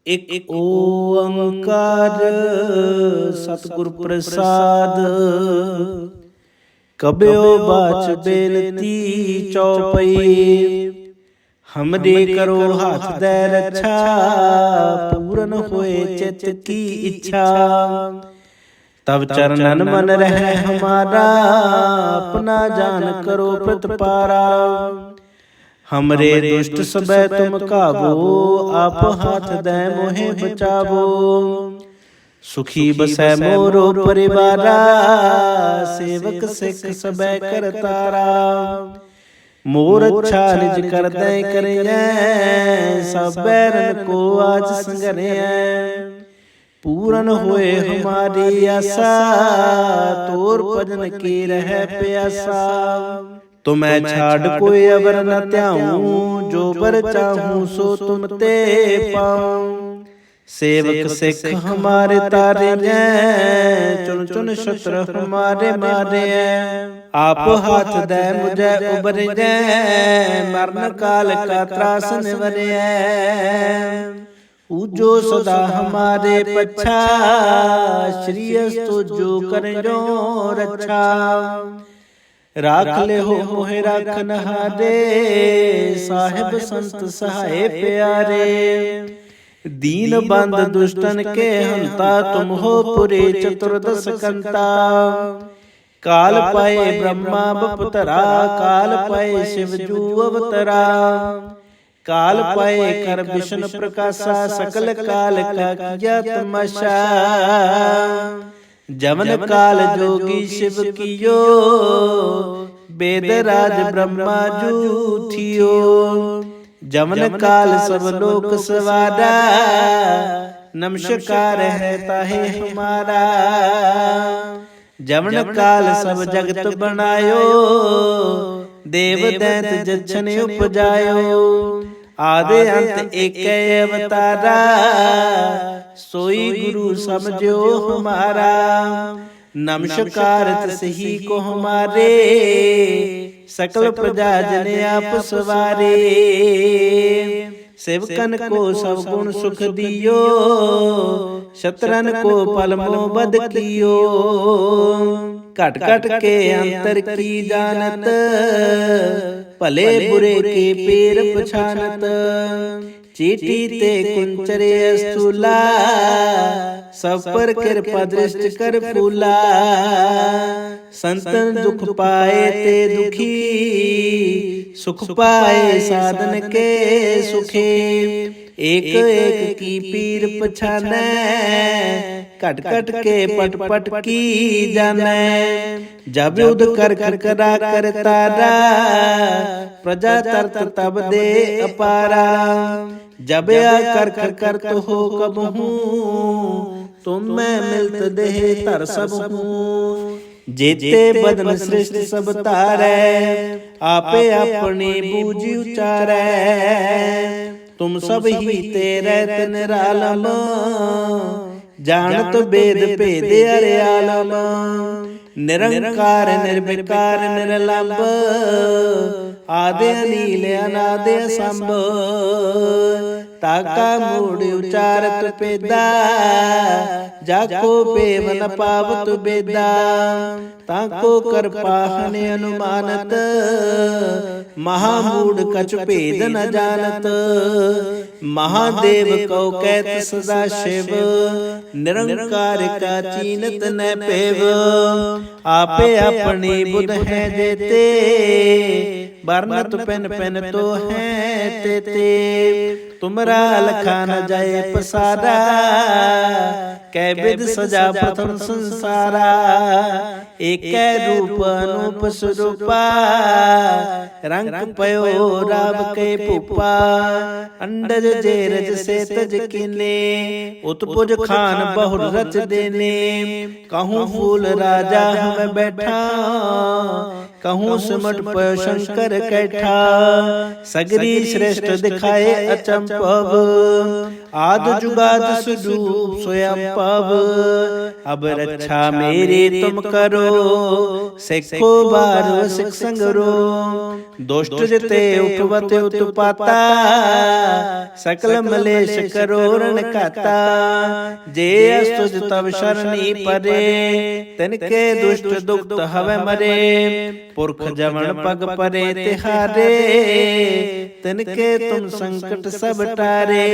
ਇਕ ਓੰਕਾਰ ਸਤਿਗੁਰ ਪ੍ਰਸਾਦ। ਕਬਿਓ ਬਾਚ ਬੇਨਤੀ ਚਉਪਈ, ਹਮਰੇ ਕਰੋ ਹੱਥ ਦੈ ਰੱਛਾ। ਪੂਰਨ ਹੋਏ ਚਿਤ ਕੀ ਇੱਛਾ, ਤਬ ਚਰਨਨ ਮਨ ਰਹਿ ਹਮਾਰਾ। ਆਪਣਾ ਜਾਨ ਕਰੋ ਪ੍ਰਤਪਾਰਾ, हमरे दुष्ट सबै तुम काबो। आप हाथ दे मोहे बचावो, सुखी बसै मोरो परिवारा। सेवक सिख सबै करतारा, मोर अच्छा निज कर दे करिए। सब बैरन को आज संगरिए, पूरन होए हमारी आशा। तोर भजन की रह प्यासा, तो मैं छाड़ कोई अवर न त्याऊं। जो बर चाहूं सो तुम ते पाऊं। सेवक सिख हमारे तारे हैं, चुन चुन शत्रु हमारे मारे हैं। आप हाथ दे मुझे उबर जाए, मरण काल का त्रास निवरे। पूजो सदा हमारे पच्छा, श्री अस्तु जो कर जो रक्षा। राख ले हो मोहे राखन हारे, साहिब संत सहाय प्यारे। दीन बंद दुष्टन के हंता, तुम हो पुरे चतुर्दश कंता। काल पाए ब्रह्मा बपतरा, काल पाए शिव जू अवतरा। काल पाए कर विष्णु प्रकाशा, सकल काल का किया तमाशा। जमन काल जोगी शिव कियो, वेद राज ब्रह्मा जूठियो। जमन काल सब लोक सवारा, नमस्कार है ताहे हमारा। जमन काल सब जगत बनायो, देव दैत जछन उपजायो। आदि अंत एक अवतारा, सोई गुरु समझो हमारा। नमस्कार तिसही को हमारे, सकल प्रजा जन आप सवारे। सेवकन को सब गुण सुख दियो, शत्रन को पलमो बद कियो। घट घट के अंतर की जानत, भले बुरे के पेर पछानत। चीटी ते कुंचरे स्थूला, सब पर कृपा दृष्ट कर फूला। संतन दुख पाए ते दुखी, सुख पाए साधन के सुखे। एक एक की पीर पछानै, घट घट के पट पट की जानै। जब युद्ध कर कर करा कर तारा, प्रजा तरत तब दे अपारा। जब आ कर कर कर तो हो कब हूँ, तुम मैं मिलत देह तर सब हूँ। जेते बदन सृष्टि सब तारै, आपे अपनी बूझ उचारै। तुम सब ही तेरे निरालम, जानत वेद भेद अर्यालम। निरंकार निर्विकार निरलंब, आदि अनील अनादि संभ। ताका मूड उचारत पेदा, जाको पेव न पावत बेदा। ताको कर पाहन अनुमानत, महामूड कछ भेद न जानत। महादेव कौ कहत सदा शिव, निरंकार का चीनत न पेव। आपे अपनी बुध है जेते, बरनत पेन पेन तो है तेते। तुमरा लखा न जाए पसारा, कै विध सजा प्रथम संसारा। एक रूप अनूप स्वरूपा, रंग पयो राव के पुपा। अंडज जेरज से तज किने, उत्पुज खान बहुर रच देने। कहूँ फूल राजा हम बैठा, कहूँ सिमट पयो शंकर कैठा। सगरी श्रेष्ठ दिखाए अचंपव, आद जुगाद स्वरूप सोया पव, अब रक्षा मेरी तुम करो, सिखो बार सिख संगरो। दुष्ट जिते उठवत उत्पाता, सकल मलेश करो रण काता। जे अस्तुज तब शरणी परे, तिनके दुष्ट दुखत हवे मरे। पुरख जमन पग परे तिहारे, तिनके तुम संकट सब टारे।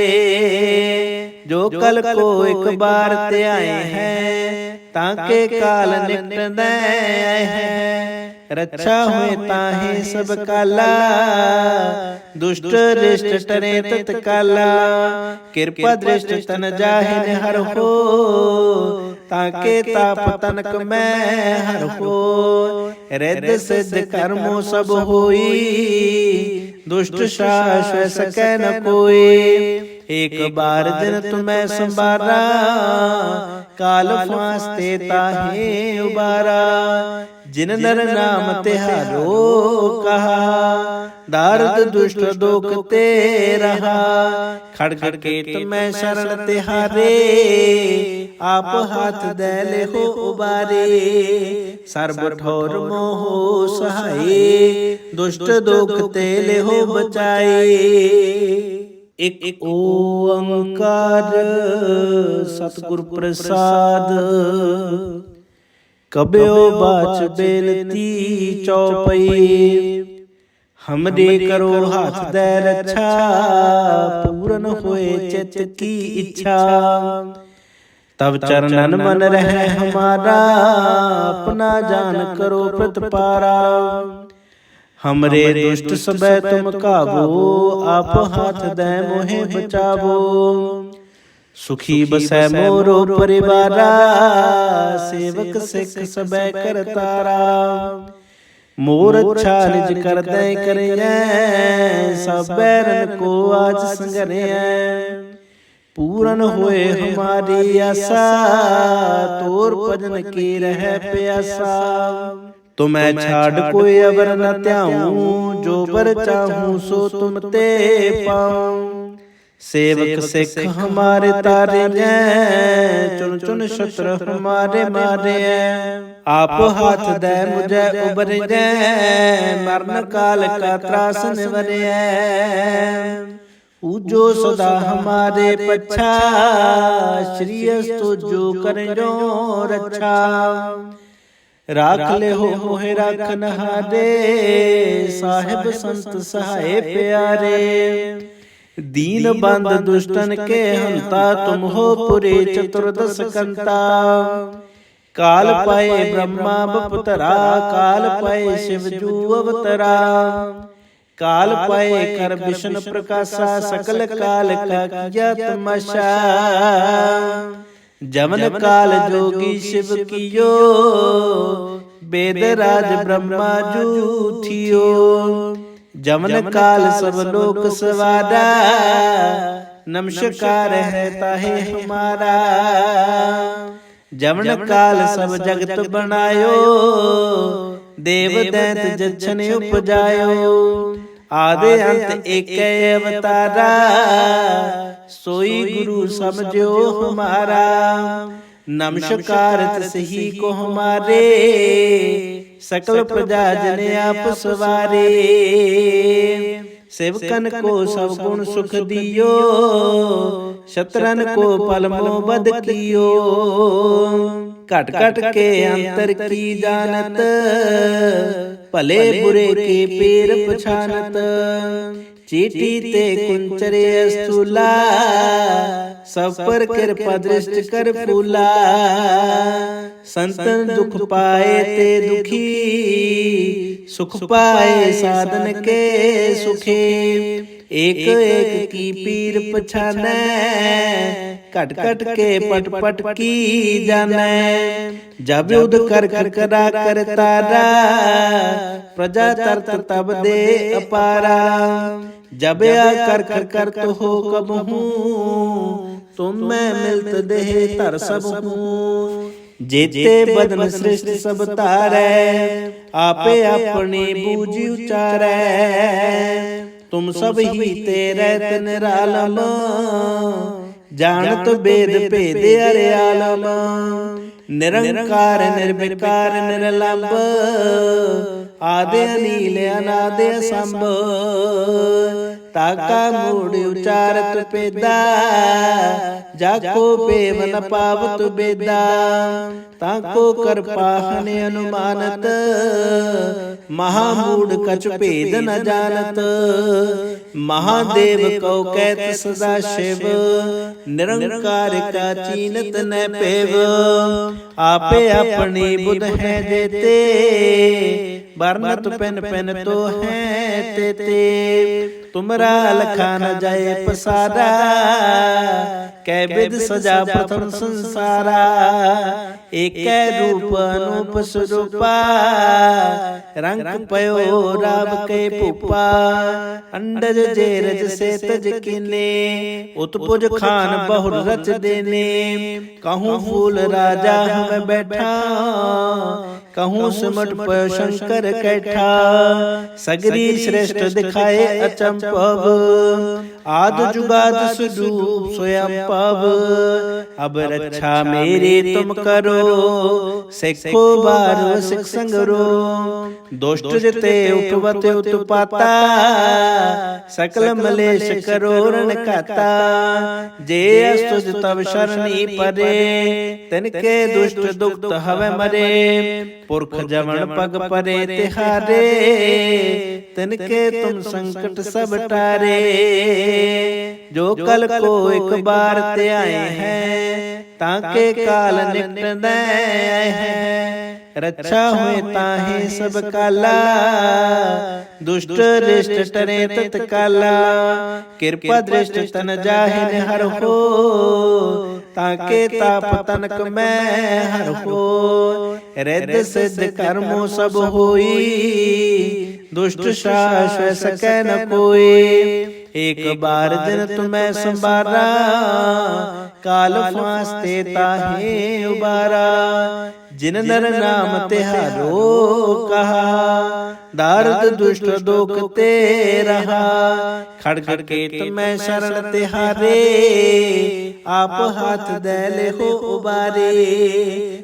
जो कल को एक बार ते आए हैं, ताके काल निकट है। रक्षा हुए ताहे सब काला, दुष्ट रिष्ट टरे तत्काला। कृपा दृष्ट तन जाहिन हर हो, ताके ताप तनक मैं हर हो। रिद्ध सिद्ध कर्मों सब होई, दुष्ट शाश्वत सकै न कोई। एक बार जिन तुम्हें संबारा, काल फांसते ताहे उबारा। जिन नर नाम तिहारो कहा, दारद दुष्ट दुख ते रहा। खड़ग केत में शरण तिहारे, आप हाथ दे ले हो उबारे। सर्ब ठोर मोह सहाय, दुष्ट दुख ते ले हो बचाए। एक ओंकार सतगुर प्रसाद, कब्यो बाच बेनती चौपई। हमरे करो हाथ दे रक्षा, पूरन होए चित की इच्छा। तब चरणन मन रहे हमारा, अपना जान करो प्रतिपारा। हमरे दुष्ट सबे तुम काबू, आप हाथ दे मोहे बचावो। सुखी बसै मोरो परिवारा, सेवक सिख सबे करतारा। मोर अच्छा निज कर दे करिए, सब बैरन को आज संगरिए। पूरन होए हमारी आशा, तोर भजन की रह प्यासा। तो मैं छाड़ कोई अबर न त्याऊं, जो बर चाहूं सो तुम ते पाऊं। सेवक सिख हमारे तारे हैं, चुन चुन शत्रु हमारे मारे हैं। आप हाथ दे मुझे उबरे हैं, मरण काल का त्रास निवरे हैं। पूजो सदा हमारे पच्छा, श्री अस्तु जो करें जो रक्षा। राख ले हो मोहे राखन हारे, साहिब संत सहाय प्यारे। दीन बंद दुष्टन के हंता, तुम हो पुरे चतुर्दश कंता। काल पाए ब्रह्मा बपुतरा, काल पाए शिव जू अवतरा। काल पाए कर विष्णु प्रकाशा, सकल काल का किया तमाशा। जमन काल जोगी शिव कियो, वेद राज ब्रह्मा जू थियो। जमन काल सब लोक सवारा, नमस्कार है ताहे हमारा। जमन काल सब जगत बनायो, देव दैत जछन उपजायो। आदि अंत एक अवतारा, सोई गुरु समझो हमारा। नमस्कार तिसही को हमारे, सकल प्रजा जन आप सवारे। सेवकन को सब गुण सुख दियो, शत्रन को पल मोह बद कियो। कट कट के अंतर की जानत, भले बुरे के पेर पछानत। चीटी ते कुंचरे स्थूला, सब पर कृपा दृष्टि कर फूला। संतन दुख पाए ते दुखी, सुख पाए साधन के सुखे। एक एक की पीर पछानै, कट कट के पट पट की जानै। जब युद्ध कर कर करा कर तारा, प्रजा तरत तब दे अपारा। जब आ कर कर कर तो हो कब हूँ, तुम मैं मिलत देह तर सब हूँ। जेते बदन सृष्टि सब तारै, आपे अपने बूझ उचारै। तुम सब ही तेरे निरालम, ਜਾਣਤ ਬੇਦ ਭੇਦ ਅਰਿਆਲਮ। ਨਿਰੰਕਾਰ ਨਿਰਵਿਕਾਰ ਨਿਰਲੰਭ, ਆਦਿ ਅਨੀਲ ਅਨਾਦਿ ਅਸੰਭ। ਤਾਕਾ ਮੂੜ ਉਚਾਰਤ ਪੇਦਾ, ਜਾਕੋ ਪੇਵ ਨ ਪਾਵਤ ਬੇਦਾ। ਤਾਕੋ ਕਰ ਪਾਹਨ ਅਨੁਮਾਨਤ, ਮਹਾਮੂੜ ਕਛ ਭੇਦ ਨ ਜਾਣਤ। ਮਹਾਦੇਵ ਕਉ ਕਹਿਤ ਸਦਾ ਸ਼ਿਵ, ਨਿਰੰਕਾਰ ਕਾ ਚੀਨਤ ਨ ਪੇਵ। ਆਪੇ ਆਪਣੀ ਬੁਧ ਹੈ ਜੇਤੇ, ਬਰਨਤ ਪਿਨ ਪਿਨ ਤੋ ਹੈ ਤੇਤੇ। ਤੁਮਰਾ ਲਖਾ ਨ ਜਾਏ ਪਸਾਰਾ, ਕੈ ਬਿਦ ਸਜਾ ਪ੍ਰਥਮ ਸੰਸਾਰਾ। ਏਕੈ ਰੂਪ ਅਨੂਪ ਸਰੂਪਾ, ਰੰਗ ਪਇਓ ਰਾਵ ਕੇ ਭੂਪਾ। ਅੰਡਜ ਜੇਰਜ ਸੇ ਤਜ ਕੀਨੇ, ਉਤਪੁਜ ਖਾਨ ਬਹੁ ਰਚ ਦੇਨੇ। कहूँ फूल राजा हमें बैठा, कहूँ सिमट पयो शंकर कैठा। सगरी श्रेष्ठ दिखाए अचंपव, आद जुगाद स्वरूप स्वयं पव। अब रक्षा मेरी तुम करो, सिखो बार सिख संगरो। दुष्ट जिते उपवत उत्पाता, सकल मलेश करो रण काता। जे अस्तुज तब शरणी परे, तिनके दुष्ट दुखत हवे मरे। पुरख जमन पग परे तिहारे, तिनके तुम संकट सब टारे। जो कल को एक बार ते आए हैं, ताके काल निकट आए हैं। रक्षा हुए ताहे सब काला, दुष्ट रिष्ट टरे तत्काला। कृपा दृष्ट तन जाहिन हर हो, ताके ताप तनक मैं हर हो। रिद्ध सिद्ध कर्मो सब होई, दुष्ट शाश्व सकै न कोई। एक बार दिन तुम्हें संबारा, काल फांसते ताहे उबारा। जिन नर नाम तिहारो कहा, दारद दुष्ट दुख ते रहा। खड़ग केत में शरण तिहारे, आप हाथ दे ले हो उबारे।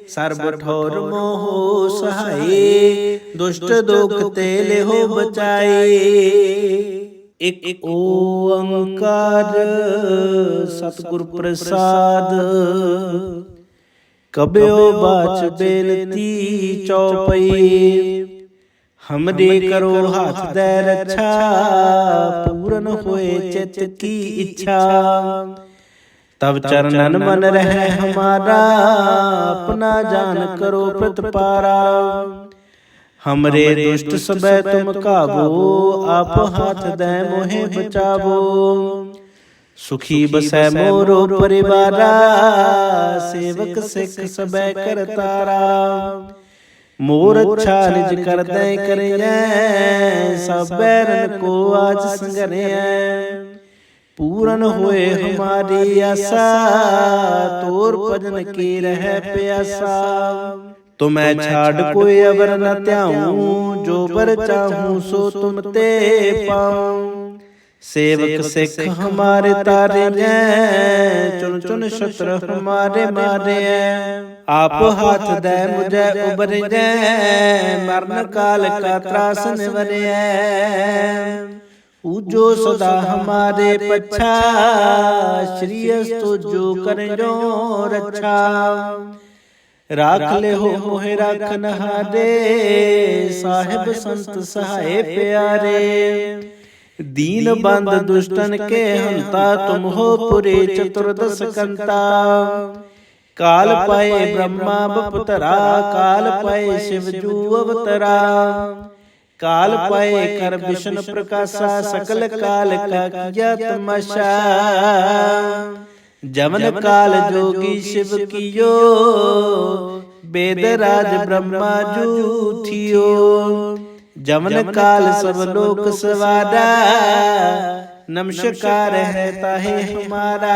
सर्ब ठोर मोह सहाय, दुष्ट दुख ते ले हो बचाए। एक ओंकार सतगुर प्रसाद, कब्यो बाच बेनती चौपई। हमरे करो हाथ दे रक्षा, पूरन होए चित की इच्छा। तब चरणन मन रहे हमारा, अपना जान करो प्रतिपारा। हमरे दुष्ट सबे तुम काबो, आप हाथ दे मोहे बचावो। सुखी बसै मोरो परिवारा, सेवक सिख सबे करतारा। मोर अच्छा निज कर दे करिए, सब बैरन को आज संगरिए। पूरन होए हमारी आशा, तोर भजन की रह प्यासा। तो मैं छाड़ कोई अवर न त्याऊं, जो बर चाहूं सो तुम ते पाऊं। सेवक सिख हमारे तारे हैं, चुन चुन शत्रु हमारे मारे हैं। आप हाथ दे मुझे उबर जाए, मरण काल का त्रास निवरे। पूजो सदा हमारे पच्छा, श्री अस्तु जो कर जो रक्षा। राख ले हो मोहे राखन हारे, साहिब संत सहाय प्यारे। दीन बंद दुष्टन के हंता, तुम हो पुरे चतुर्दश कंता। काल पाए ब्रह्मा बपतरा, काल पाए शिव जू अवतरा। काल पाए कर विष्णु प्रकाशा, सकल काल का किया तमाशा। जमन काल जोगी शिव कियो, वेदराज ब्रह्मा जू थियो। जमन काल सब लोक सवारा, नमस्कार है ताहे हमारा।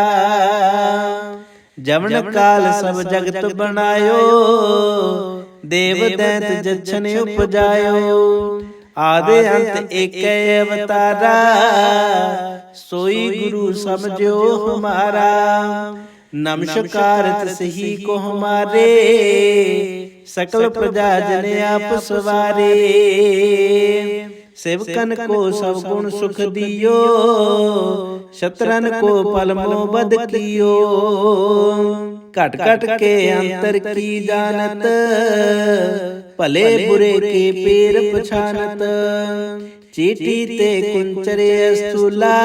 जमन काल सब जगत बनायो, देव दैत जछन उपजायो। आदि अंत एक अवतारा, सोई गुरु समझो हमारा। नमस्कार तिसही को हमारे, सकल प्रजा जन आप सवारे। सेवकन को सब गुण सुख दियो, शत्रन को पलमो बद कियो। घट घट के अंतर की जानत, भले बुरे के पेर पछानत। चीटी ते कुंचरे स्थूला,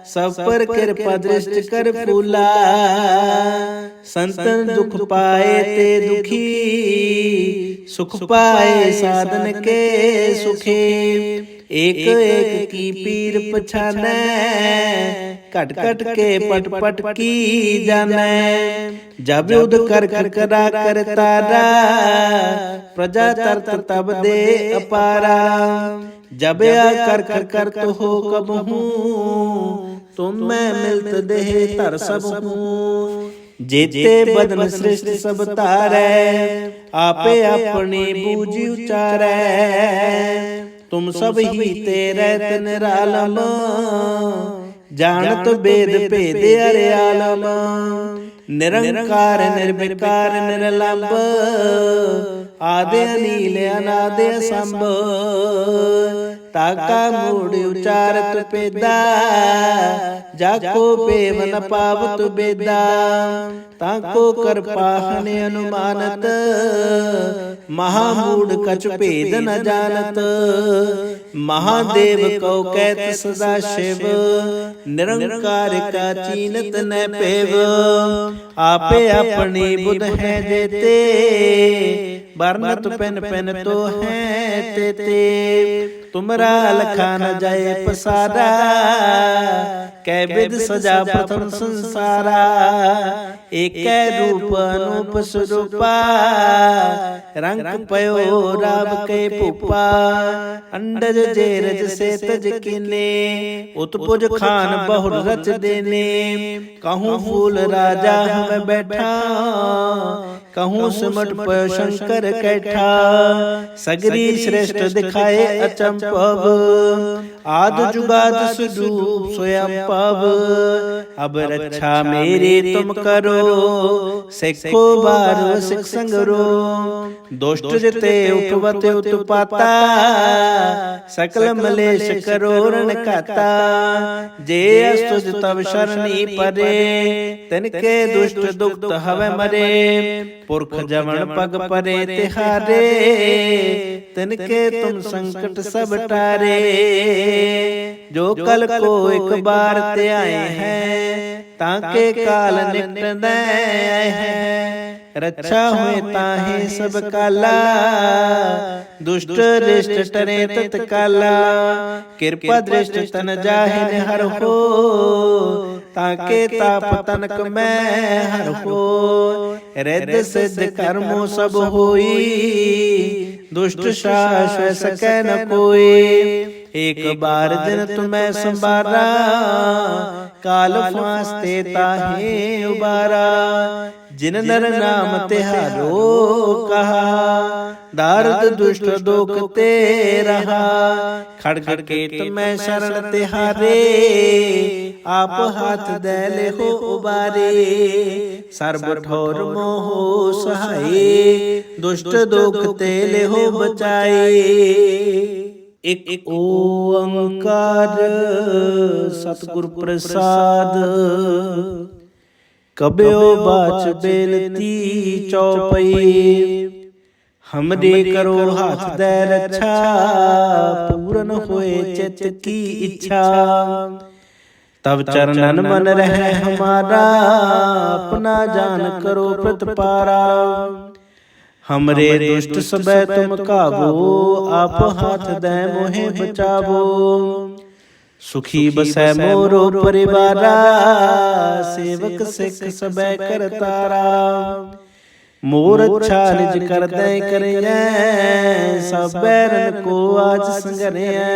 सब पर कृपा दृष्टि कर फूला। संतन दुख पाए ते दुखी, सुख पाए साधन के सुखे। एक एक की पीर पछानै, घट घट के पट पट की जानै। जब युद्ध कर कर करा कर तारा, प्रजा तरत तब दे अपारा। जब आ कर कर कर तो हो कब हूँ, तुम मैं मिलत देह तर सब हूँ। जेते बदन सृष्टि सब तारै, आपे अपनी बूझ उचारै। तुम सब ही तेरे निरालम, जानत वेद भेद अर्यालम। निरंकार निर्विकार निरलंब, आदि अनील अनादि असंभ। ताका मूढ़ उचारत पेदा, जाको पेव न पावत बेदा। ताको कर पाहन अनुमानत, महामूढ़ कछ भेद न जानत। महादेव कौ कहत सदा शिव, निरंकार का चीनत न पेव। आपे अपनी बुध है जेते, बरनत पेन पेन तो है तेते। तुमरा लखा न जाए पसारा, कै विध सजा प्रथम संसारा। एक रूप अनूप स्वरूपा, रंग पयो राव के पुपा। अंडज जेरज से तज किने, उत्पुज खान बहुर रच देने। कहूँ फूल राजा हमें बैठा, कहूँ सिमट पयो शंकर कैठा। सगरी श्रेष्ठ दिखाए अचंपव, आद जुगाद स्वरूप स्वयं पव। अब रक्षा मेरी तुम करो, सिखो बार सिख संगरो। दुष्ट जिते उठवत उत्पाता, सकल मलेश करो रण खाता। जे अस्तुज तब शरणी परे, तिनके दुष्ट दुख हवे मरे। पुरख जमन पग परे तिहारे, तिनके तुम संकट सब टारे। जो कल को एक बार ते आए हैं, ताके काल निकट आए हैं। रक्षा हुए ताहे सब काला, दुष्ट रिष्ट टरे तत्काला। कृपा दृष्ट तन जाहिन हर हो, ताके ताप तनक मैं हर हो। रिद्ध सिद्ध कर्मों सब होई, दुष्ट शाश्वत सकै न कोई। एक बार दिन तुम्हें संबारा, काल फांसते ताहे उबारा। जिन नर नाम तिहारो कहा, दारद दुष्ट दुख ते रहा। खड़ग के तुम्हें शरण तिहारे, आप हाथ दे ले हो उबारे। सर्व ठोर मोह सहाय, दुष्ट दुख ते ले हो बचाए। एक ओंकार सतगुर प्रसाद, कब्यो बाच बेनती चौपई। हमरे करो हाथ दे रक्षा, पूरन होए चित की इच्छा। तब चरणन मन रहे हमारा, अपना जान करो प्रतिपारा। हमरे दुष्ट सबे तुम काबू, आप हाथ दे मोहे बचावो। सुखी बसै मोरो परिवारा, सेवक सिख सबे करतारा। मोर अच्छा निज कर दे करिए, सब बैरन को आज संगरिए।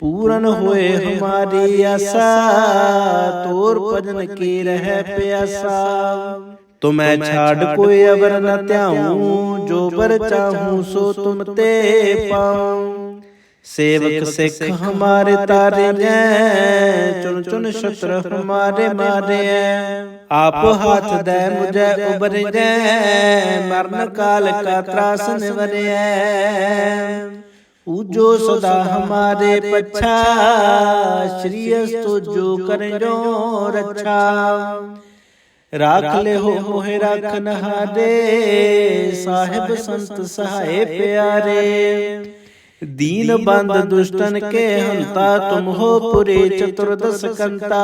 पूरन होए हमारी आशा, तोर भजन की रह प्यासा। तो मैं छाड़ कोई अबर न त्याऊं, जो बर चाहूं सो तुम ते पाऊं। सेवक सिख हमारे तारे हैं, चुन चुन शत्रु हमारे मारे हैं। आप हाथ दे मुझे उबरे हैं, मरण काल का त्रास निवरे हैं। पूजो सदा हमारे पच्छा, श्री अस्तु जो करें जो रक्षा। राख ले हो मोहे राखन हारे, साहिब संत सहाय प्यारे। दीन बंद दुष्टन के हंता, तुम हो पुरे चतुर्दश कंता।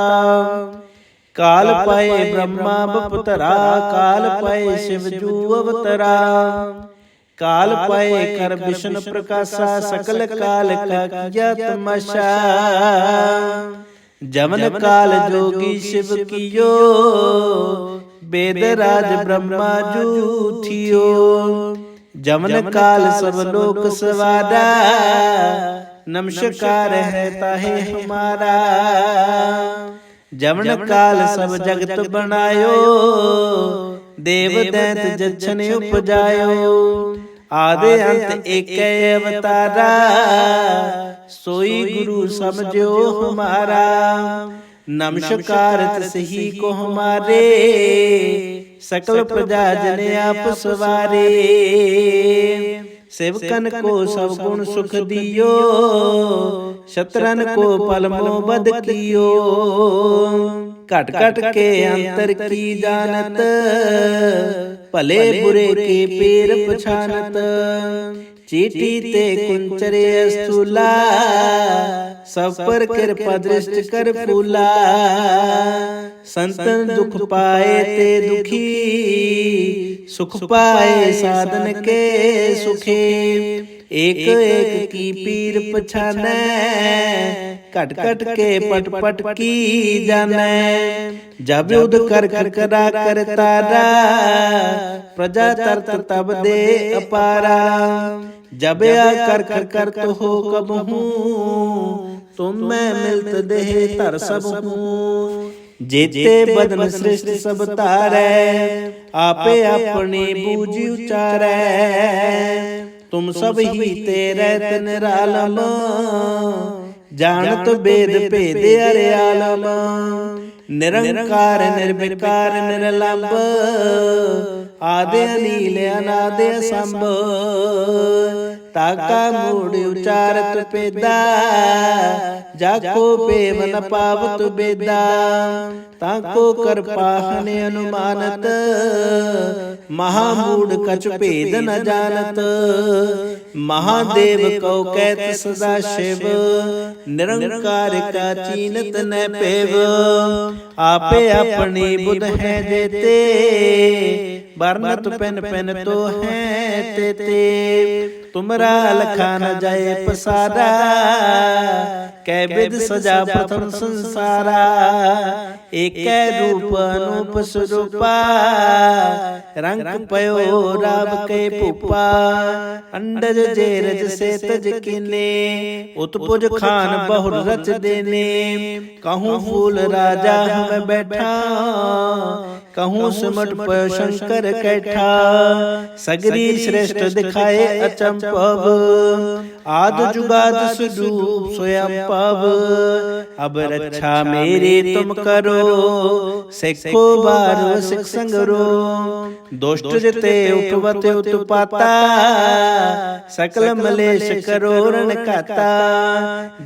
काल पाए ब्रह्मा बपुतरा, काल पाए शिव जू अवतरा। काल पाए कर विष्णु प्रकाशा, सकल काल का किया तमाशा। जमन काल जोगी शिव कियो, वेद राज ब्रह्मा जूठियो। जमन काल सब लोक सवारा, नमस्कार है ताहे हमारा। जमन काल सब जगत बनायो, देव दैत जछन उपजायो। आदि अंत एक अवतारा, सोई गुरु समझो हमारा। नमस्कार तिसही को हमारे, सकल प्रजा जन आप सवारे। सेवकन को सब गुण सुख दियो, शत्रन को पल मोह बद कियो। कट कट के अंतर की जानत, भले बुरे के पेर पछानत। चीटी ते कुंचरे स्थूला, सब पर कृपा दृष्टि कर फूला। संतन दुख पाए ते दुखी, सुख पाए साधन के सुखे। एक एक की पीर पछानै, कट कट के पट पट की जानै। जब युद्ध कर कर करा कर तारा, प्रजा तरत तब दे अपारा। जब आ कर कर कर तो हो कब हूँ, तुम मैं मिलत देह तर सब हूँ। जेते बदन सृष्टि सब तारै, आपे अपने बूझ उचारै। तुम सब ही तेरे निरालम, जानत वेद भेद अर्यालम। निरंकार निर्विकार निरलंब, आदि अनील अनादि असंभ। ताका मूढ़ उचारत पेदा, जाको पेव न पावत बेदा। ताको कर पाहन अनुमानत, महामूढ़ कछ भेद न जानत। महादेव कौ कहत सदा शिव, निरंकार का चीनत न पेव। आपे अपनी बुध है जेते, बरनत पेन पेन तो है तेते। तुमरा लखा न जाए पसारा, कै विध सजा प्रथम संसारा। एक रूप अनूप स्वरूपा, रंग पयो राव के पुपा। अंडज जेरज से तज किने, उत्पुज खान बहुर रच देने। कहूँ फूल राजा हम बैठा, कहूँ सिमट पयो शंकर कैठा। सगरी श्रेष्ठ दिखाए अचंपव, आद जुगाद स्वरूप स्वयं पव। अब रक्षा मेरी तुम करो, सिखो बार सिख संगरो। दुष्ट जिते उपवते उत्पाता, सकल मलेश करो रण खाता।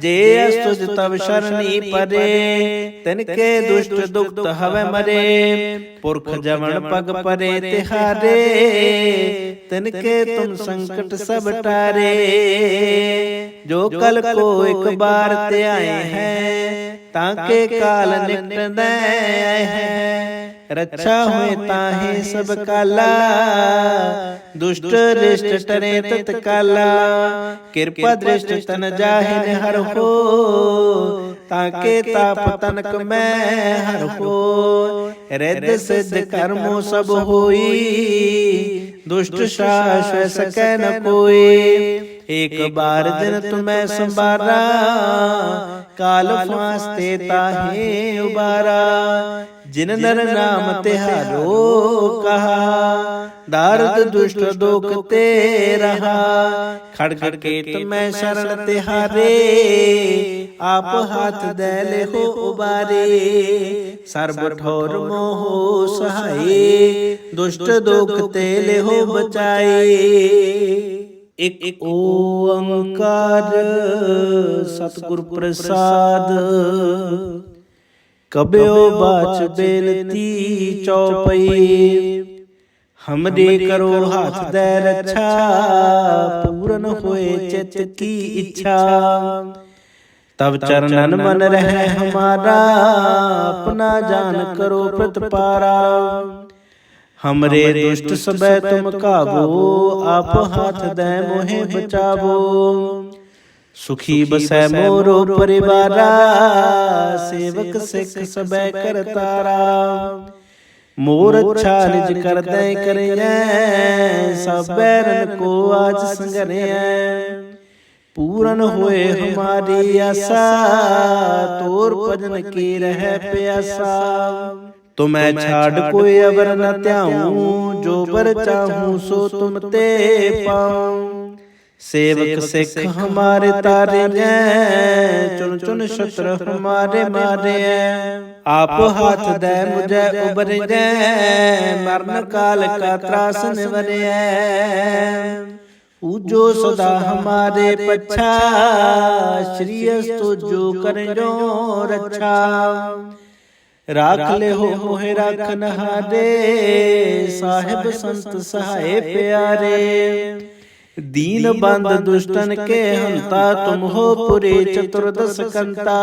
जे अस्तुज तब शरणी परे, तिनके दुष्ट दुख हवे मरे। पुरख जमन पग परे तिहारे, तिनके तुम संकट सब टारे। जो कल को एक बार ते आए हैं, ताके काल निकट आए हैं। रक्षा हुए ताहे सब काला, दुष्ट रिष्ट टरे तत्काला। कृपा दृष्ट तन जाहिन हर हो, ताके ताप तनक मैं हर हो। रिद्ध सिद्ध कर्मो सब होई, दुष्ट शाश्व सकै न कोई। एक बार दिन तुम्हें संबारा, काल फांसते ताहे उबारा। जिन नर नाम तिहारो कहा, दारद दुष्ट दुख ते रहा। खड़ग केत मैं शरण तिहारे, आप हाथ दे ले हो उबारे। सर्ब ठोर मोह सहाय, दुष्ट दुख ते ले हो बचाए। एक ओंकार सतगुर प्रसाद, कब्यो बाच बेनती चौपई। हमरे करो हाथ दे रक्षा, पूरन होए चित की इच्छा। तब चरणन मन रहे हमारा, अपना जान करो प्रतिपारा। हमरे दुष्ट सबे तुम काबो, आप हाथ दे मोहे बचावो। सुखी बसै मोरो परिवारा, सेवक सिख सबे करतारा। मोर अच्छा निज कर दे करिए, सब बैरन को आज संगरिए। पूरन होए हमारी आशा, तोर भजन की रह प्यासा। तो मैं छाड़ कोई अवर न त्याऊं, जो बर चाहूं सो तुम ते पाऊं। सेवक सिख हमारे तारे हैं, चुन चुन शत्रु हमारे मारे हैं। आप हाथ दे मुझे उबर जाए, मरण काल का त्रास निवरे। पूजो सदा हमारे पच्छा, श्री अस्तु जो कर जो रक्षा। राख ले हो मोहे राखन हारे, साहिब संत सहाय प्यारे। दीन बंद दुष्टन के हंता, तुम हो पुरे चतुर्दश कंता।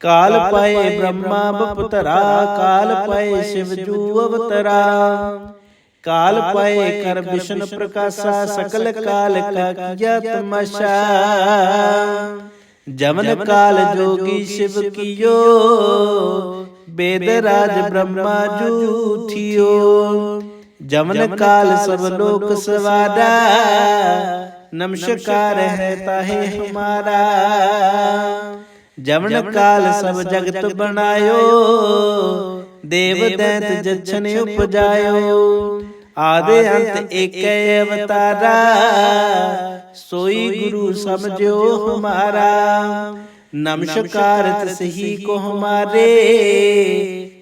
काल पाए ब्रह्मा बपतरा, काल पाए शिव जू अवतरा। काल पाए कर विष्णु प्रकाशा, सकल काल का किया तमाशा। जमन काल जोगी शिव कियो, वेद राज ब्रह्मा जू थियो। जमन काल सब लोक सवारा, नमस्कार है ताहे हमारा। जमन काल सब जगत बनायो, देव दैत जछन उपजायो। आदि अंत एक अवतारा, सोई गुरु समझो हमारा। नमस्कार तिसही को हमारे,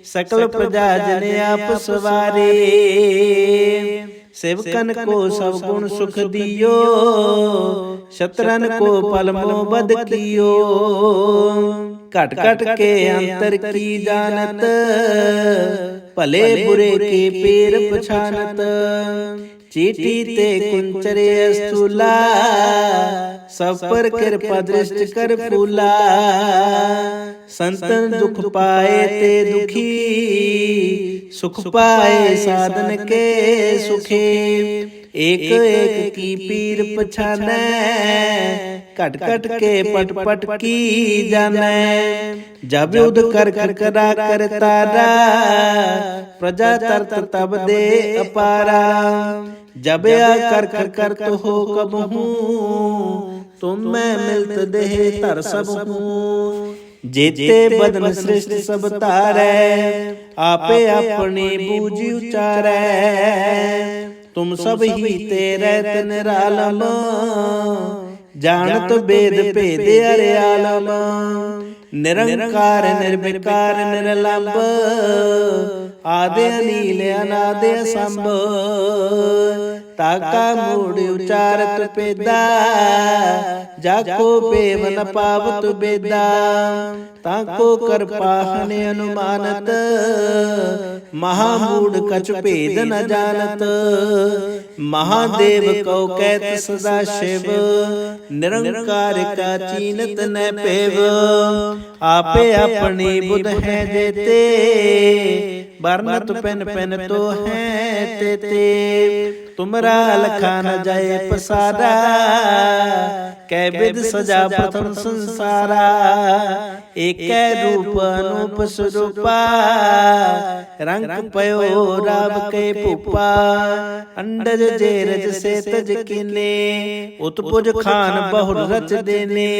सकल प्रजा जन आप सवारे। सेवकन को सब गुण सुख दियो, शत्रन को पलमो बद कियो। कट कट के अंतर की जानत, भले बुरे के पेर पछानत। चीटी ते कुंचरे स्थूला, सब पर कृपा दृष्टि कर फूला। संतन दुख पाए ते दुखी, सुख पाए साधन के सुखे। एक एक की पीर पछानै, कट कट के पट पट की जानै। जब युद्ध कर कर करा कर तारा, प्रजा तरत तब दे अपारा। जब आ कर कर कर तो हो कब हूँ, तुम मैं मिलत देह तर सब हूँ। जेते बदन सृष्टि सब तारै, आपे अपनी बूझ उचारै। तुम सब ही तेरे निरालम, जानत वेद भेद अर्यालम। निरंकार निर्विकार निरलंब, आदि अनील अनादि असंभ। ताका मूड उचारत पेदा, जाको पेव न पावत बेदा। ताको कर पाहने अनुमानत, महामूड कछ भेद न जानत। महादेव कौ कहत सदा शिव, निरंकार का चीनत न पेव। आपे अपनी बुध है देते, बरनत पेन पेन तो है तेते। तुमरा लखा न जाए पसारा, कै विद सजा प्रथम संसारा। एक रूप अनूप स्वरूपा, रंग पयो राव के पुपा। अंडज जेरज से तज किने, उत्पुज खान बहुर रच देने।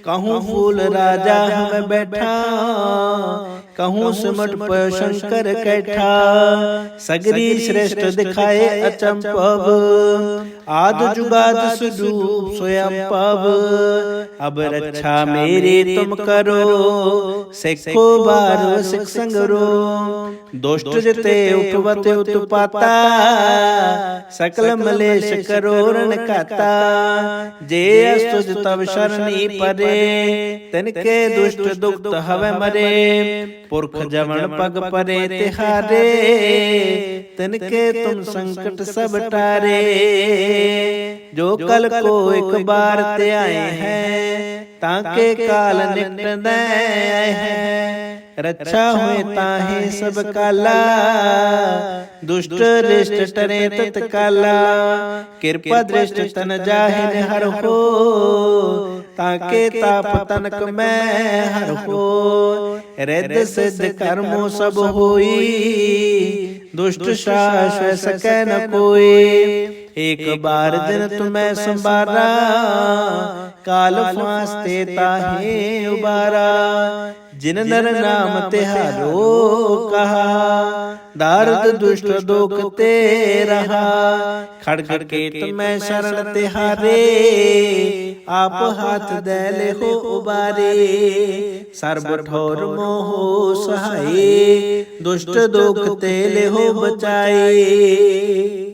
कहूँ फूल राजा हमें बैठा, कहूँ सिमट पयो शंकर कैठा। सगरी श्रेष्ठ दिखाए अचंपव, आद जुगाद सुडूप सोयम पव। अब रक्षा मेरी तुम करो, सिखो बार सिख संगरो। दुष्ट जिते उपवत उत्पाता, सकल मलेश करो रण काता। जे अस्तुज तब शरणी परे, तिनके दुष्ट दुक्त हवे मरे। पुरख जमन पग परे तिहारे, तिनके तुम संकट सब टारे। जो कल को एक बार ते आए हैं, ताके काल निकट आए हैं। रक्षा हुए ताहे सब काला, दुष्ट रिष्ट टरे तत्काला। कृपा दृष्ट तन जाहिन हर हो, ताके ताप तनक मैं हर हो। रिद्ध सिद्ध कर्मों सब होई, दुष्ट शाश्वत सकै न कोई। एक बार दिन तुम्हें संबारा, काल फांसते ताहे उबारा। जिन नर नाम तिहारो कहा, दारद दुष्ट दुख ते रहा। खड़ग केत में शरण तिहारे, आप हाथ दे ले हो उबारे। सर्ब ठोर मोहो सहाय, दुष्ट दुख ते ले हो बचाए।